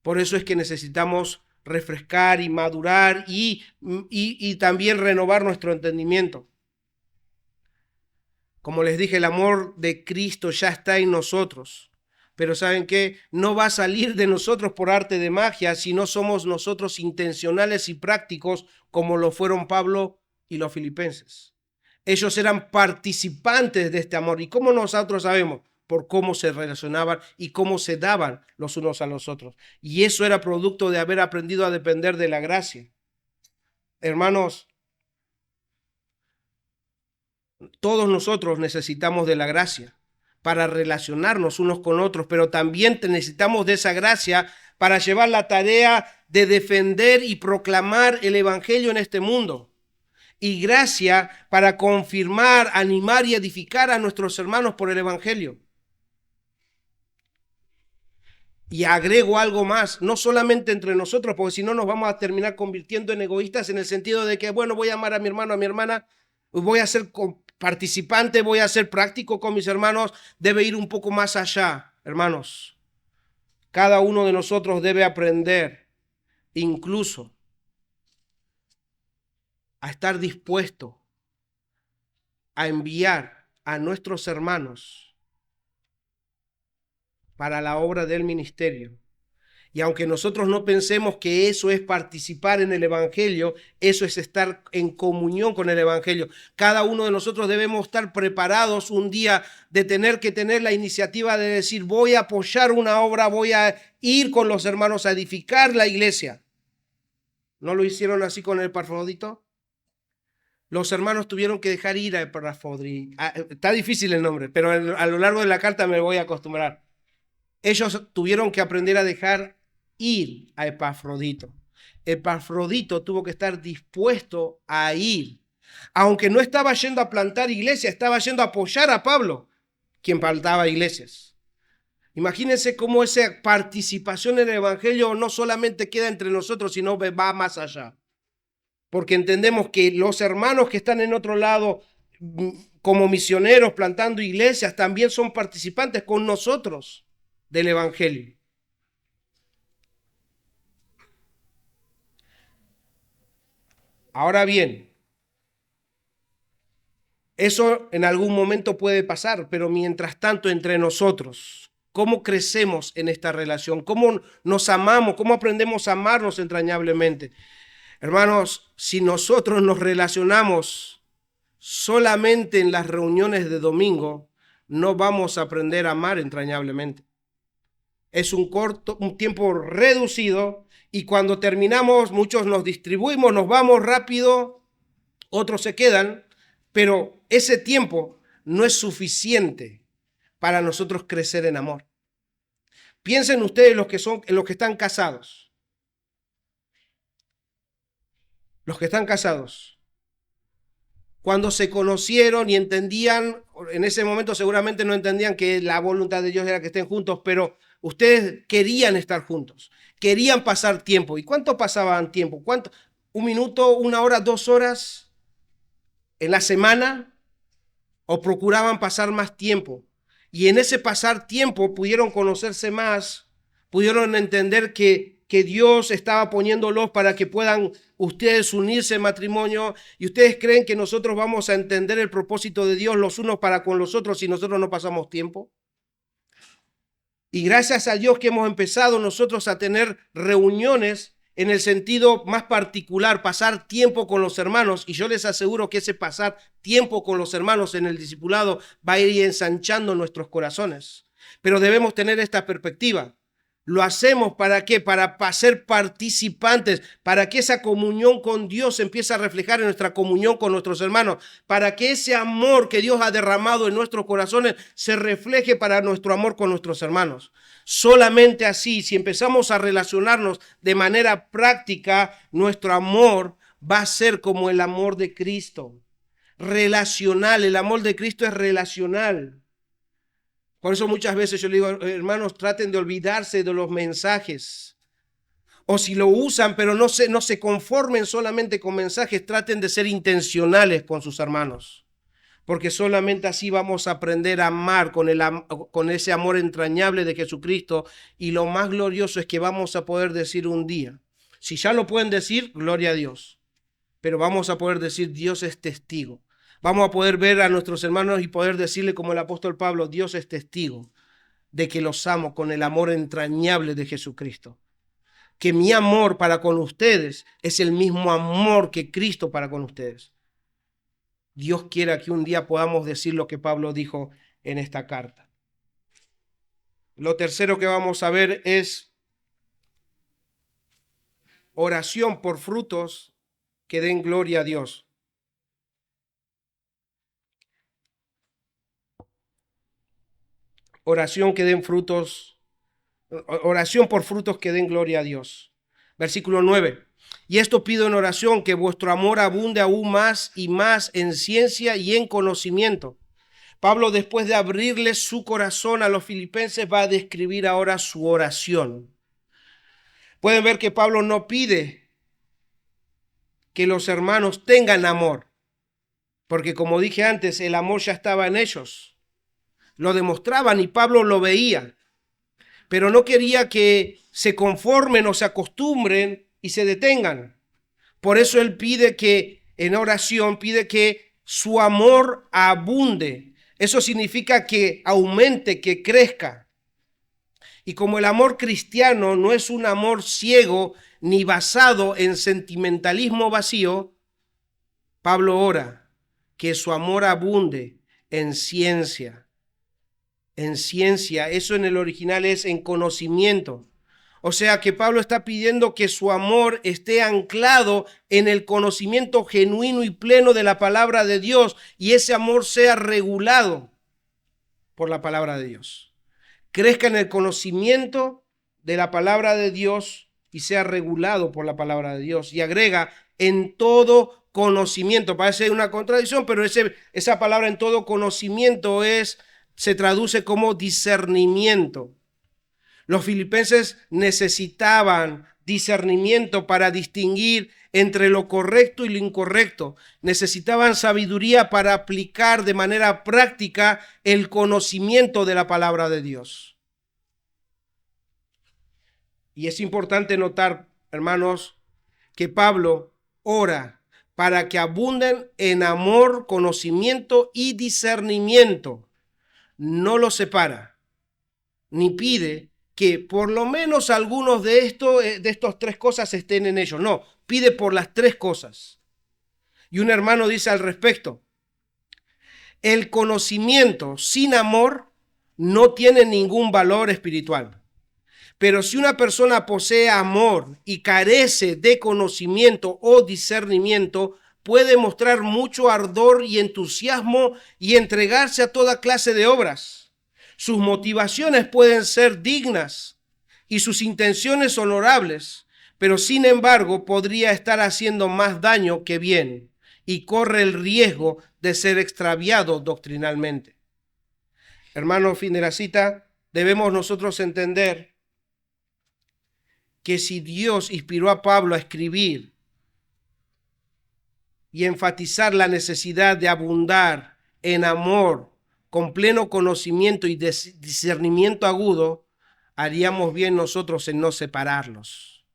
Por eso es que necesitamos refrescar y madurar y también renovar nuestro entendimiento. Como les dije, el amor de Cristo ya está en nosotros. Pero ¿saben qué? No va a salir de nosotros por arte de magia si no somos nosotros intencionales y prácticos como lo fueron Pablo y los filipenses. Ellos eran participantes de este amor. ¿Y cómo nosotros sabemos? Por cómo se relacionaban y cómo se daban los unos a los otros. Y eso era producto de haber aprendido a depender de la gracia. Hermanos, todos nosotros necesitamos de la gracia para relacionarnos unos con otros, pero también necesitamos de esa gracia para llevar la tarea de defender y proclamar el evangelio en este mundo. Y gracia para confirmar, animar y edificar a nuestros hermanos por el evangelio. Y agrego algo más, no solamente entre nosotros, porque si no nos vamos a terminar convirtiendo en egoístas en el sentido de que, bueno, voy a amar a mi hermano, a mi hermana, voy a ser participante, voy a ser práctico con mis hermanos, debe ir un poco más allá, hermanos. Cada uno de nosotros debe aprender incluso a estar dispuesto a enviar a nuestros hermanos para la obra del ministerio. Y aunque nosotros no pensemos que eso es participar en el evangelio, eso es estar en comunión con el evangelio. Cada uno de nosotros debemos estar preparados un día de tener que tener la iniciativa de decir, voy a apoyar una obra, voy a ir con los hermanos a edificar la iglesia. ¿No lo hicieron así con el Epafrodito? Los hermanos tuvieron que dejar ir a Epafrodito. Está difícil el nombre, pero a lo largo de la carta me voy a acostumbrar. Ellos tuvieron que aprender a dejar ir a Epafrodito. Epafrodito tuvo que estar dispuesto a ir. Aunque no estaba yendo a plantar iglesia, estaba yendo a apoyar a Pablo, quien plantaba iglesias. Imagínense cómo esa participación en el evangelio no solamente queda entre nosotros, sino va más allá. Porque entendemos que los hermanos que están en otro lado, como misioneros plantando iglesias, también son participantes con nosotros del evangelio. Ahora bien, eso en algún momento puede pasar, pero mientras tanto entre nosotros, ¿cómo crecemos en esta relación? ¿Cómo nos amamos? ¿Cómo aprendemos a amarnos entrañablemente? Hermanos, si nosotros nos relacionamos solamente en las reuniones de domingo, no vamos a aprender a amar entrañablemente. Es un tiempo reducido y cuando terminamos muchos nos distribuimos, nos vamos rápido, otros se quedan, pero ese tiempo no es suficiente para nosotros crecer en amor. Piensen ustedes los que están casados. Los que están casados. Cuando se conocieron y entendían, en ese momento seguramente no entendían que la voluntad de Dios era que estén juntos, pero ustedes querían estar juntos, querían pasar tiempo. ¿Y cuánto pasaban tiempo? ¿Cuánto? ¿Un minuto, 1 hora, 2 horas en la semana? ¿O procuraban pasar más tiempo? Y en ese pasar tiempo pudieron conocerse más, pudieron entender que Dios estaba poniéndolos para que puedan ustedes unirse en matrimonio. Y ustedes creen que nosotros vamos a entender el propósito de Dios los unos para con los otros si nosotros no pasamos tiempo. Y gracias a Dios que hemos empezado nosotros a tener reuniones en el sentido más particular, pasar tiempo con los hermanos, y yo les aseguro que ese pasar tiempo con los hermanos en el discipulado va a ir ensanchando nuestros corazones. Pero debemos tener esta perspectiva. ¿Lo hacemos para qué? Para ser participantes, para que esa comunión con Dios se empiece a reflejar en nuestra comunión con nuestros hermanos, para que ese amor que Dios ha derramado en nuestros corazones se refleje para nuestro amor con nuestros hermanos. Solamente así, si empezamos a relacionarnos de manera práctica, nuestro amor va a ser como el amor de Cristo, relacional. El amor de Cristo es relacional. Por eso muchas veces yo le digo, hermanos, traten de olvidarse de los mensajes. O si lo usan, pero no se conformen solamente con mensajes, traten de ser intencionales con sus hermanos. Porque solamente así vamos a aprender a amar con ese amor entrañable de Jesucristo. Y lo más glorioso es que vamos a poder decir un día, si ya lo pueden decir, gloria a Dios. Pero vamos a poder decir, Dios es testigo. Vamos a poder ver a nuestros hermanos y poder decirle como el apóstol Pablo, Dios es testigo de que los amo con el amor entrañable de Jesucristo. Que mi amor para con ustedes es el mismo amor que Cristo para con ustedes. Dios quiera que un día podamos decir lo que Pablo dijo en esta carta. Lo tercero que vamos a ver es oración por frutos que den gloria a Dios. Oración que den frutos, oración por frutos que den gloria a Dios. Versículo 9. Y esto pido en oración, que vuestro amor abunde aún más y más en ciencia y en conocimiento. Pablo, después de abrirle su corazón a los filipenses, va a describir ahora su oración. Pueden ver que Pablo no pide que los hermanos tengan amor, porque como dije antes, el amor ya estaba en ellos. Lo demostraban y Pablo lo veía, pero no quería que se conformen o se acostumbren y se detengan. Por eso él pide que, en oración, pide que su amor abunde. Eso significa que aumente, que crezca. Y como el amor cristiano no es un amor ciego ni basado en sentimentalismo vacío, Pablo ora que su amor abunde en ciencia. En ciencia, eso en el original es en conocimiento. O sea que Pablo está pidiendo que su amor esté anclado en el conocimiento genuino y pleno de la palabra de Dios, y ese amor sea regulado por la palabra de Dios. Crezca en el conocimiento de la palabra de Dios y sea regulado por la palabra de Dios. Y agrega en todo conocimiento. Parece una contradicción, pero esa palabra en todo conocimiento se traduce como discernimiento. Los filipenses necesitaban discernimiento para distinguir entre lo correcto y lo incorrecto. Necesitaban sabiduría para aplicar de manera práctica el conocimiento de la palabra de Dios. Y es importante notar, hermanos, que Pablo ora para que abunden en amor, conocimiento y discernimiento. No lo separa, ni pide que por lo menos algunos de estas tres cosas estén en ellos. No, pide por las tres cosas. Y un hermano dice al respecto, el conocimiento sin amor no tiene ningún valor espiritual. Pero si una persona posee amor y carece de conocimiento o discernimiento, puede mostrar mucho ardor y entusiasmo y entregarse a toda clase de obras. Sus motivaciones pueden ser dignas y sus intenciones honorables, pero sin embargo podría estar haciendo más daño que bien y corre el riesgo de ser extraviado doctrinalmente. Hermano, fin de la cita, debemos nosotros entender que si Dios inspiró a Pablo a escribir y enfatizar la necesidad de abundar en amor, con pleno conocimiento y discernimiento agudo, haríamos bien nosotros en no separarlos.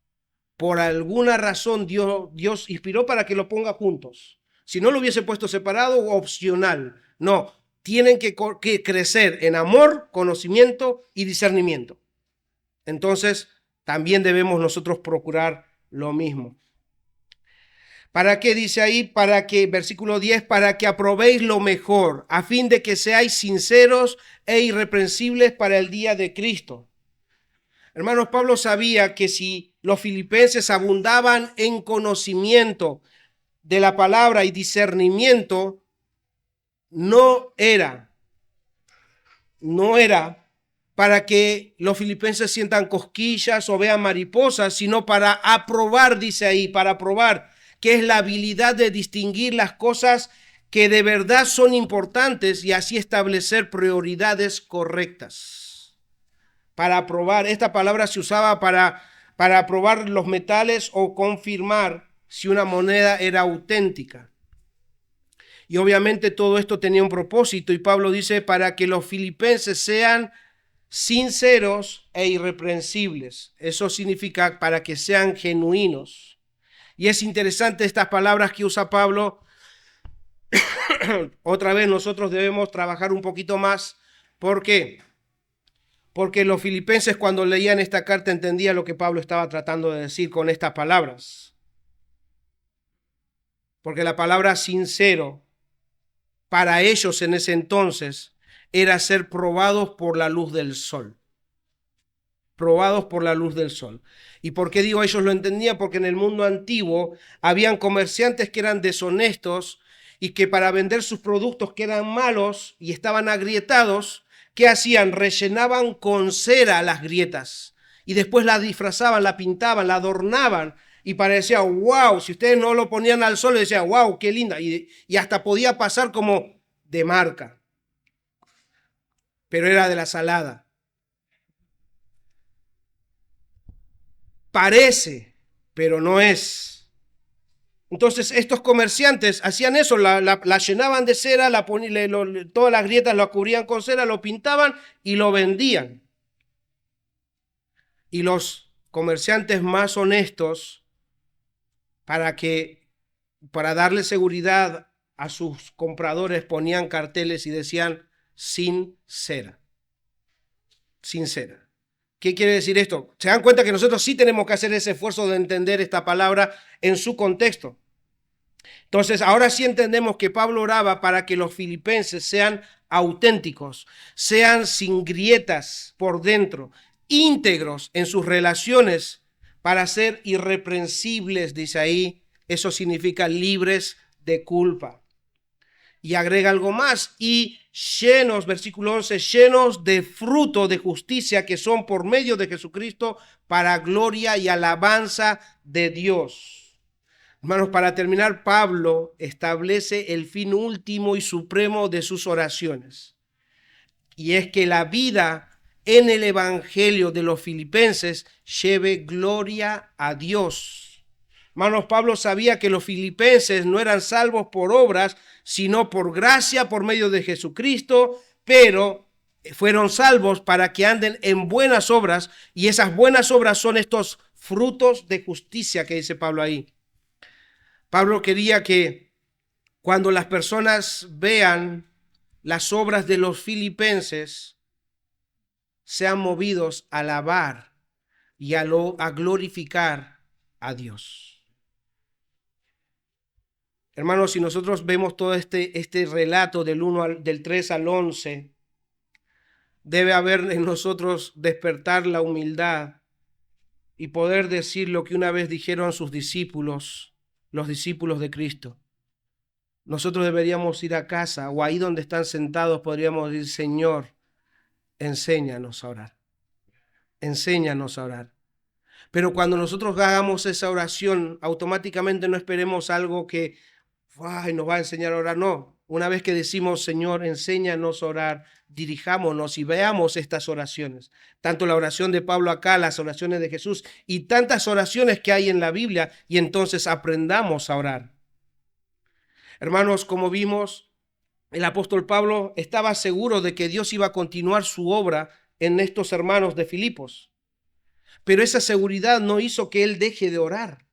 Por alguna razón Dios inspiró para que lo ponga juntos. Si no lo hubiese puesto separado, opcional. No, tienen que crecer en amor, conocimiento y discernimiento. Entonces, también debemos nosotros procurar lo mismo. ¿Para qué dice ahí? Para que, versículo 10, para que aprobéis lo mejor, a fin de que seáis sinceros e irreprensibles para el día de Cristo. Hermanos, Pablo sabía que si los filipenses abundaban en conocimiento de la palabra y discernimiento, no era para que los filipenses sientan cosquillas o vean mariposas, sino para aprobar, dice ahí, para aprobar, que es la habilidad de distinguir las cosas que de verdad son importantes y así establecer prioridades correctas. Para aprobar, esta palabra se usaba para aprobar los metales o confirmar si una moneda era auténtica. Y obviamente todo esto tenía un propósito y Pablo dice para que los filipenses sean sinceros e irreprensibles. Eso significa para que sean genuinos. Y es interesante estas palabras que usa Pablo. Otra vez nosotros debemos trabajar un poquito más. ¿Por qué? Porque los filipenses cuando leían esta carta entendían lo que Pablo estaba tratando de decir con estas palabras. Porque la palabra sincero para ellos en ese entonces era ser probados por la luz del sol. Probados por la luz del sol. ¿Y por qué digo ellos lo entendían? Porque en el mundo antiguo habían comerciantes que eran deshonestos y que para vender sus productos que eran malos y estaban agrietados, ¿qué hacían? Rellenaban con cera las grietas y después la disfrazaban, la pintaban, la adornaban y parecía, wow, si ustedes no lo ponían al sol, decían, wow, qué linda, y hasta podía pasar como de marca, pero era de la salada. Parece, pero no es. Entonces estos comerciantes hacían eso, la llenaban de cera, todas las grietas lo cubrían con cera, lo pintaban y lo vendían. Y los comerciantes más honestos, para darle seguridad a sus compradores, ponían carteles y decían sin cera. Sin cera. ¿Qué quiere decir esto? Se dan cuenta que nosotros sí tenemos que hacer ese esfuerzo de entender esta palabra en su contexto. Entonces, ahora sí entendemos que Pablo oraba para que los filipenses sean auténticos, sean sin grietas por dentro, íntegros en sus relaciones para ser irreprensibles, dice ahí. Eso significa libres de culpa. Y agrega algo más, y llenos, versículo 11, llenos de fruto de justicia que son por medio de Jesucristo para gloria y alabanza de Dios. Hermanos, para terminar, Pablo establece el fin último y supremo de sus oraciones. Y es que la vida en el evangelio de los filipenses lleve gloria a Dios. Hermanos, Pablo sabía que los filipenses no eran salvos por obras, sino por gracia, por medio de Jesucristo, pero fueron salvos para que anden en buenas obras, y esas buenas obras son estos frutos de justicia que dice Pablo ahí. Pablo quería que cuando las personas vean las obras de los filipenses, sean movidos a alabar y a glorificar a Dios. Hermanos, si nosotros vemos todo este relato del 3 al 11, Debe haber en nosotros despertar la humildad y poder decir lo que una vez dijeron sus discípulos, los discípulos de Cristo. Nosotros deberíamos ir a casa o ahí donde están sentados podríamos decir, Señor, enséñanos a orar. Enséñanos a orar. Pero cuando nosotros hagamos esa oración, automáticamente no esperemos algo que nos va a enseñar a orar. No, una vez que decimos, Señor, enséñanos a orar, dirijámonos y veamos estas oraciones. Tanto la oración de Pablo acá, las oraciones de Jesús y tantas oraciones que hay en la Biblia, y entonces aprendamos a orar. Hermanos, como vimos, el apóstol Pablo estaba seguro de que Dios iba a continuar su obra en estos hermanos de Filipos. Pero esa seguridad no hizo que él deje de orar.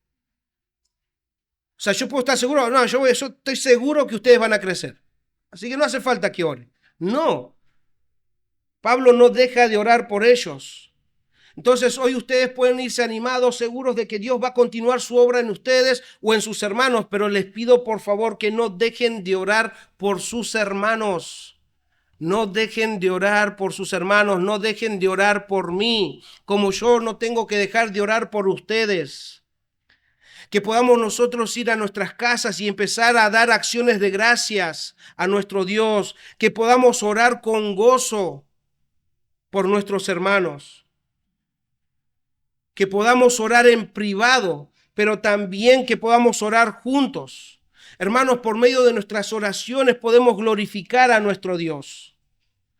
O sea, yo puedo estar seguro, no, yo estoy seguro que ustedes van a crecer. Así que no hace falta que ore. No. Pablo no deja de orar por ellos. Entonces hoy ustedes pueden irse animados, seguros de que Dios va a continuar su obra en ustedes o en sus hermanos, pero les pido por favor que no dejen de orar por sus hermanos. No dejen de orar por sus hermanos, no dejen de orar por mí, como yo no tengo que dejar de orar por ustedes. Que podamos nosotros ir a nuestras casas y empezar a dar acciones de gracias a nuestro Dios, que podamos orar con gozo por nuestros hermanos, que podamos orar en privado, pero también que podamos orar juntos. Hermanos, por medio de nuestras oraciones podemos glorificar a nuestro Dios.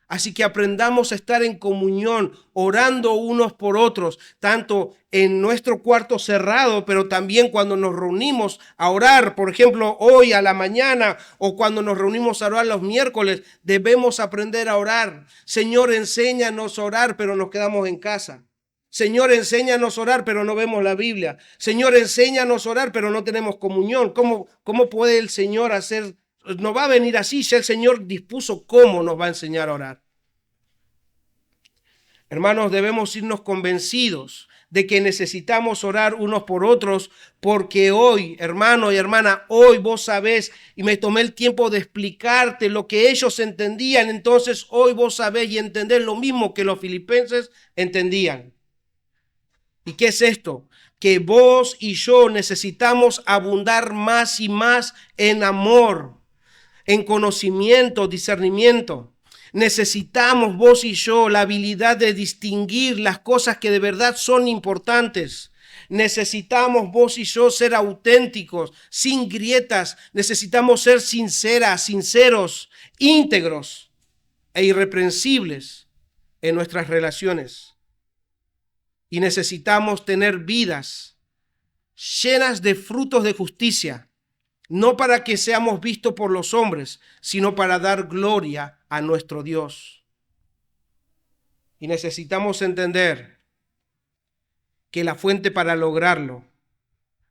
Así que aprendamos a estar en comunión, orando unos por otros, tanto en nuestro cuarto cerrado, pero también cuando nos reunimos a orar, por ejemplo, hoy a la mañana o cuando nos reunimos a orar los miércoles, debemos aprender a orar. Señor, enséñanos a orar, pero nos quedamos en casa. Señor, enséñanos a orar, pero no vemos la Biblia. Señor, enséñanos a orar, pero no tenemos comunión. ¿Cómo puede el Señor hacer? No va a venir así si el Señor dispuso cómo nos va a enseñar a orar. Hermanos, debemos irnos convencidos de que necesitamos orar unos por otros, porque hoy, hermano y hermana, hoy vos sabés, y me tomé el tiempo de explicarte lo que ellos entendían, entonces hoy vos sabés y entendés lo mismo que los filipenses entendían. ¿Y qué es esto? Que vos y yo necesitamos abundar más y más en amor, en conocimiento, discernimiento. Necesitamos vos y yo la habilidad de distinguir las cosas que de verdad son importantes. Necesitamos vos y yo ser auténticos, sin grietas. Necesitamos ser sinceros, íntegros e irreprensibles en nuestras relaciones. Y necesitamos tener vidas llenas de frutos de justicia, no para que seamos vistos por los hombres, sino para dar gloria a nuestro Dios. Y necesitamos entender que la fuente para lograrlo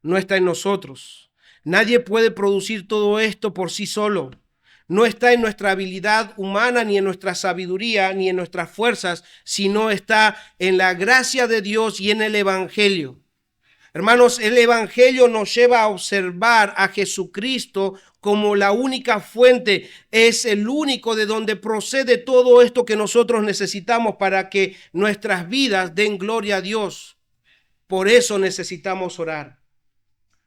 no está en nosotros. Nadie puede producir todo esto por sí solo. No está en nuestra habilidad humana, ni en nuestra sabiduría, ni en nuestras fuerzas, sino está en la gracia de Dios y en el Evangelio. Hermanos, el Evangelio nos lleva a observar a Jesucristo como la única fuente, es el único de donde procede todo esto que nosotros necesitamos para que nuestras vidas den gloria a Dios. Por eso necesitamos orar.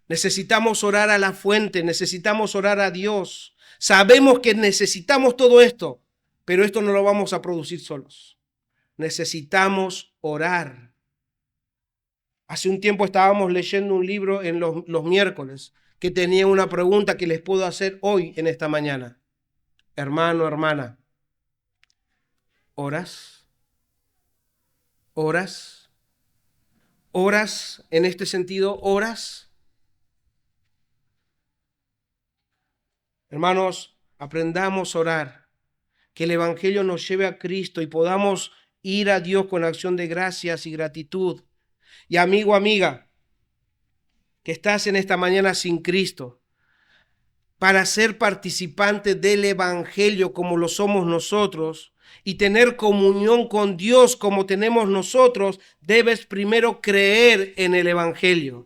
Necesitamos orar a la fuente, necesitamos orar a Dios. Sabemos que necesitamos todo esto, pero esto no lo vamos a producir solos. Necesitamos orar. Hace un tiempo estábamos leyendo un libro en los miércoles que tenía una pregunta que les puedo hacer hoy en esta mañana. Hermano, hermana, ¿oras? ¿Oras? ¿Oras en este sentido? ¿Oras? Hermanos, aprendamos a orar, que el Evangelio nos lleve a Cristo y podamos ir a Dios con acción de gracias y gratitud. Y amigo, amiga, que estás en esta mañana sin Cristo, para ser participante del Evangelio como lo somos nosotros y tener comunión con Dios como tenemos nosotros, debes primero creer en el Evangelio.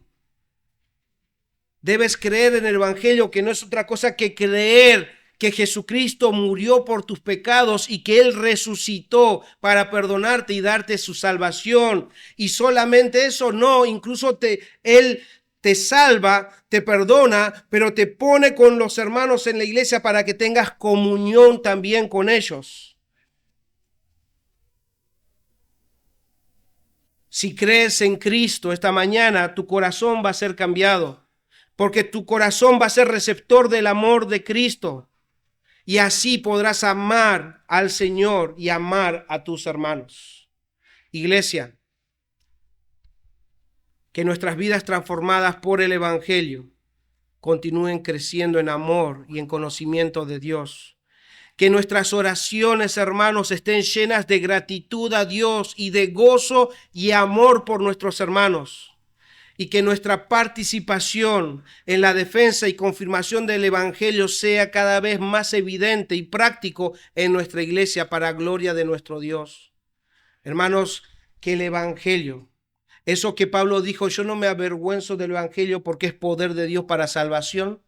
Debes creer en el Evangelio, que no es otra cosa que creer que Jesucristo murió por tus pecados y que Él resucitó para perdonarte y darte su salvación. Y solamente eso no, incluso Él te salva, te perdona, pero te pone con los hermanos en la iglesia para que tengas comunión también con ellos. Si crees en Cristo esta mañana, tu corazón va a ser cambiado, porque tu corazón va a ser receptor del amor de Cristo. Y así podrás amar al Señor y amar a tus hermanos. Iglesia, que nuestras vidas transformadas por el Evangelio continúen creciendo en amor y en conocimiento de Dios. Que nuestras oraciones, hermanos, estén llenas de gratitud a Dios y de gozo y amor por nuestros hermanos. Y que nuestra participación en la defensa y confirmación del Evangelio sea cada vez más evidente y práctico en nuestra iglesia para gloria de nuestro Dios. Hermanos, que el Evangelio, eso que Pablo dijo, yo no me avergüenzo del Evangelio porque es poder de Dios para salvación,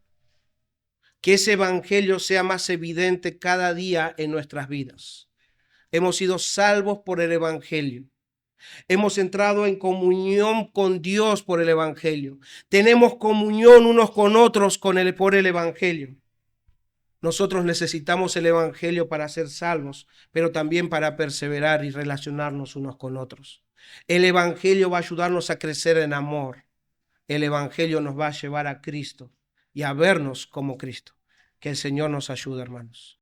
que ese Evangelio sea más evidente cada día en nuestras vidas. Hemos sido salvos por el Evangelio. Hemos entrado en comunión con Dios por el Evangelio. Tenemos comunión unos con otros por el Evangelio. Nosotros necesitamos el Evangelio para ser salvos, pero también para perseverar y relacionarnos unos con otros. El Evangelio va a ayudarnos a crecer en amor. El Evangelio nos va a llevar a Cristo y a vernos como Cristo. Que el Señor nos ayude, hermanos.